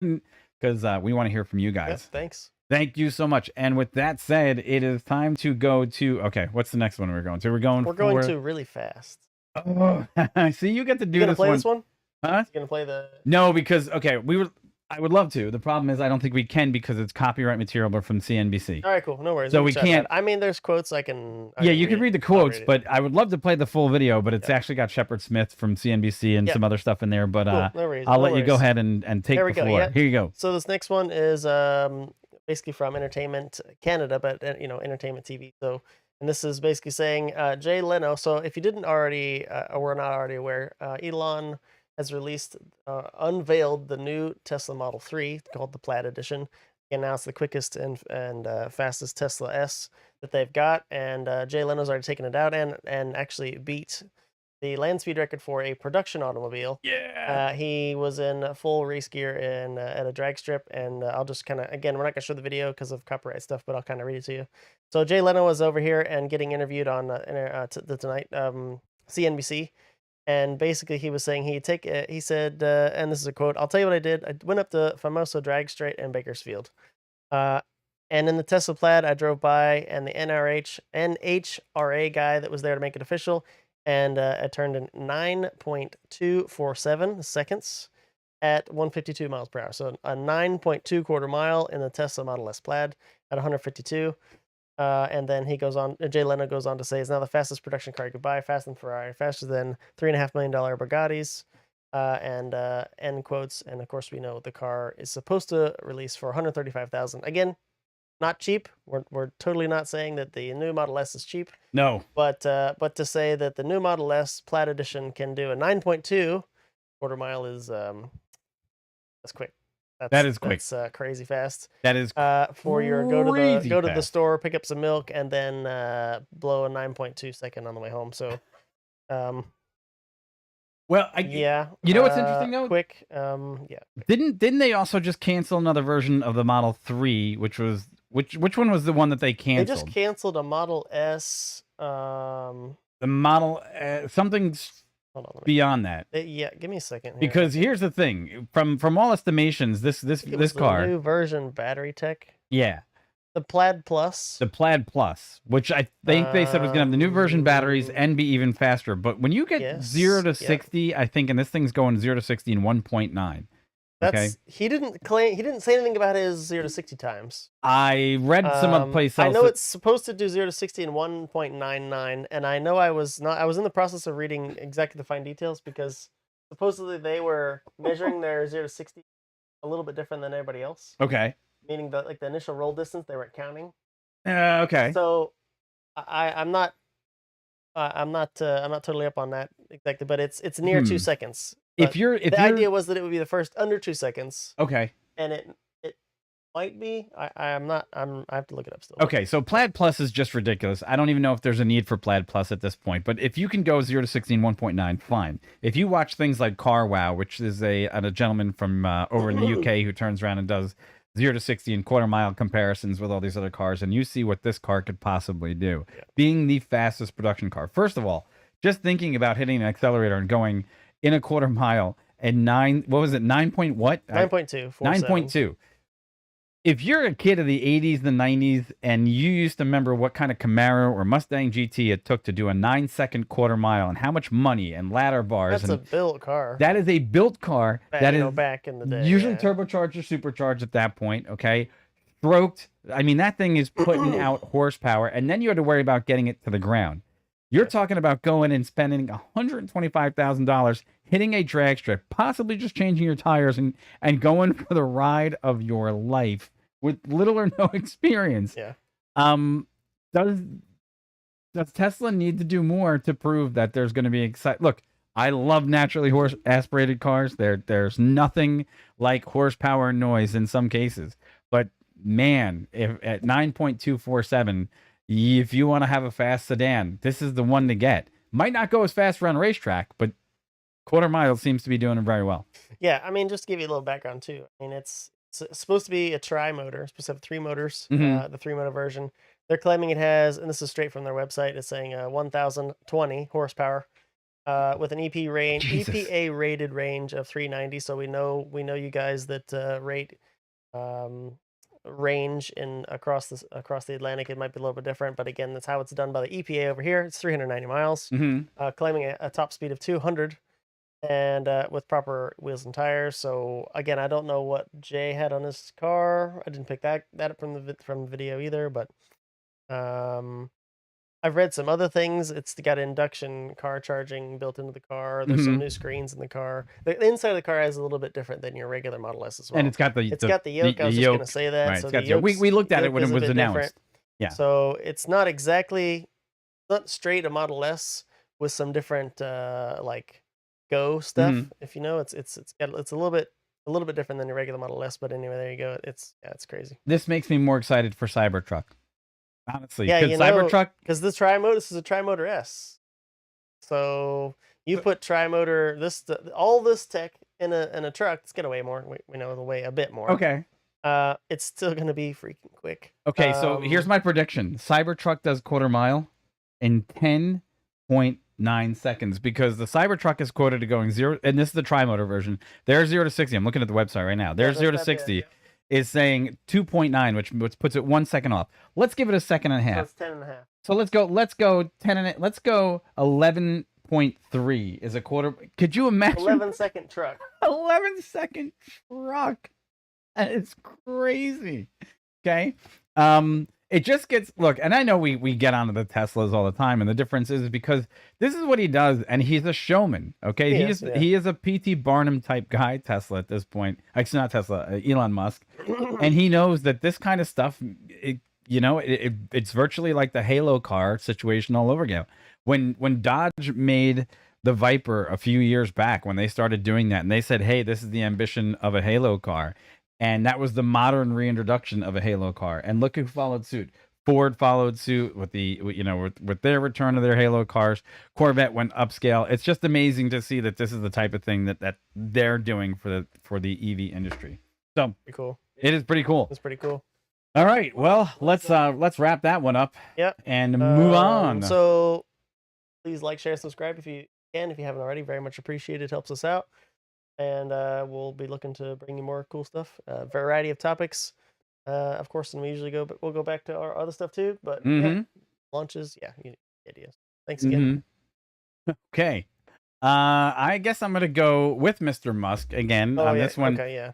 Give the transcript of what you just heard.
because we want to hear from you Yep, guys. thanks. Thank you so much. And with that said, it is time to go to. Okay, what's the next one we're going to? We're going We're going for. to really fast. Oh, see, you get to You do gonna this play one, this one? huh? You gonna play the? No, because okay, we were. I would love to. The problem is, I don't think we can because it's copyright material, but from CNBC, All right, cool. No worries. so We can we chat about can't. it. I mean, there's quotes I can. Yeah, you can read the I'll quotes, read it. but I would love to play the full video. But it's Yeah. actually got Shepard Smith from CNBC and Yep. some other stuff in there. But Cool. No worries. I'll No let you go worries. ahead and take There we the go. floor. Yeah. Here you go. So this next one is basically from Entertainment Canada, but Entertainment TV. So, and this is basically saying Jay Leno. So if you didn't already or were not already aware, Elon has unveiled the new Tesla Model 3 called the Plaid Edition. He announced the quickest and fastest Tesla S that they've got, and Jay Leno's already taken it out and actually beat the land speed record for a production automobile. Yeah. He was in full race gear and at a drag strip, and I'll just kind of, again, we're not going to show the video because of copyright stuff, but I'll kind of read it to you. So Jay Leno was over here and getting interviewed on the Tonight CNBC, and basically he was saying he said, and this is a quote: "I'll tell you what I did. I went up to Famoso Drag Straight and Bakersfield, uh, and in the Tesla Plaid, I drove by, and the NHRA guy that was there to make it official, and it turned in 9.247 seconds at 152 miles per hour. So a 9.2 quarter mile in the Tesla Model S Plaid at 152. And then Jay Leno goes on to say, it's now the fastest production car you could buy, faster than Ferrari, faster than $3.5 million Bugattis, and end quotes. And of course, we know the car is supposed to release for 135,000. Again, not cheap. We're totally not saying that the new Model S is cheap. No. But to say that the new Model S Plaid Edition can do a 9.2 quarter mile is that's quick. That is quick. That's crazy fast. That is for your go to the fast. store, pick up some milk, and then blow a 9.2 second on the way home. So, well, yeah. You know what's interesting though? Quick. Yeah. Didn't they also just cancel another version of the Model 3, which was which one was the one that they canceled? They just canceled a Model S. The Model something's beyond that. Yeah, give me a second. Here. Because here's the thing: from all estimations, this car, the new version battery tech. Yeah, the Plaid Plus. The Plaid Plus, which I think they said was going to have the new version batteries and be even faster. But when you get 0 to 60, I think, and this thing's going 0 to 60 in 1.9. Okay. He didn't say anything about his 0 to 60 times. I read some other place else. I know it's supposed to do 0 to 60 in 1.99, and I know I was in the process of reading exactly the fine details because supposedly they were measuring their 0 to 60 a little bit different than everybody else. Okay. Meaning that the initial roll distance they weren't counting. Okay. So I'm not totally up on that exactly, but it's near 2 seconds. But the idea was that it would be the first under 2 seconds. Okay. And it might be. I have to look it up still. Okay, so Plaid Plus is just ridiculous. I don't even know if there's a need for Plaid Plus at this point. But if you can go 0 to 60 in 1.9, fine. If you watch things like Car Wow, which is a gentleman from over in the UK who turns around and does 0 to 60 in quarter mile comparisons with all these other cars, and you see what this car could possibly do, being the fastest production car. First of all, just thinking about hitting an accelerator and going in a quarter mile at 9 point what? 9.2. 9.2. If you're a kid of the 80s, the 90s, and you used to remember what kind of Camaro or Mustang GT it took to do a 9-second quarter mile and how much money and ladder bars. That's a built car. That is a built car. That is back in the day. Usually turbocharged or supercharged at that point, okay? Stroked. I mean, that thing is putting out horsepower, and then you had to worry about getting it to the ground. You're talking about going and spending $125,000 hitting a drag strip, possibly just changing your tires and going for the ride of your life with little or no experience. Yeah. Does Tesla need to do more to prove that there's going to be excitement? Look, I love naturally aspirated cars. There's nothing like horsepower and noise in some cases. But man, if at 9.247, if you want to have a fast sedan, this is the one to get. Might not go as fast around a racetrack, but quarter mile seems to be doing it very well. Yeah, I mean, just to give you a little background too. I mean, it's supposed to be a tri-motor. It's supposed to have 3 motors, the 3-motor version. They're claiming it has, and this is straight from their website, it's saying 1,020 horsepower. with an Jesus. EPA rated range of 390. So we know you guys that rate range in across the Atlantic. It might be a little bit different, but again, that's how it's done by the EPA over here. It's 390 miles, claiming a top speed of 200, and with proper wheels and tires. So again, I don't know what Jay had on his car. I didn't pick that up from the video either, but I've read some other things. It's got induction car charging built into the car. There's some new screens in the car. The inside of the car is a little bit different than your regular Model S as well. And it's got the yoke. I was just going to say that. Right, so we looked at it when it was announced. Different. Yeah. So it's not not straight a Model S with some different like Go stuff. If you know, it's a little bit different than your regular Model S. But anyway, there you go. It's crazy. This makes me more excited for Cybertruck. Honestly, yeah, Cybertruck, because this is a tri-motor S. So you put tri-motor all this tech in a truck. It's gonna weigh more. We know it'll weigh a bit more. Okay. It's still gonna be freaking quick. Okay, so here's my prediction: Cybertruck does quarter mile in 10.9 seconds, because the Cybertruck is quoted to going 0, and this is the tri-motor version. Their 0 to 60. I'm looking at the website right now. Their 0 to 60. Is saying 2.9, which puts it 1 second off. Let's give it a second and a half. So it's 10 and a half. So let's go 10 and let's go 11.3 is a quarter. Could you imagine? 11-second truck. 11-second truck. It's crazy. Okay. It just gets, look, and I know we get onto the Teslas all the time, and the difference is because this is what he does, and he's a showman. Okay, he is a P.T. Barnum type guy, Tesla at this point. Actually, not Tesla, Elon Musk, and he knows that this kind of stuff, it's virtually like the Halo car situation all over again. When Dodge made the Viper a few years back, when they started doing that, and they said, "Hey, this is the ambition of a Halo car." And that was the modern reintroduction of a Halo car. And look who followed suit. Ford followed suit with with their return of their Halo cars. Corvette went upscale. It's just amazing to see that this is the type of thing that they're doing for the EV industry. So pretty cool. It is pretty cool. It's pretty cool. All right. Well, let's wrap that one up. Yep. And move on. So please like, share, subscribe if you can. If you haven't already, very much appreciated. It helps us out. And we'll be looking to bring you more cool stuff, variety of topics, of course. And we usually we'll go back to our other stuff too. But launches, ideas. Thanks again. Okay, I guess I'm gonna go with Mr. Musk again on this one. Okay, yeah.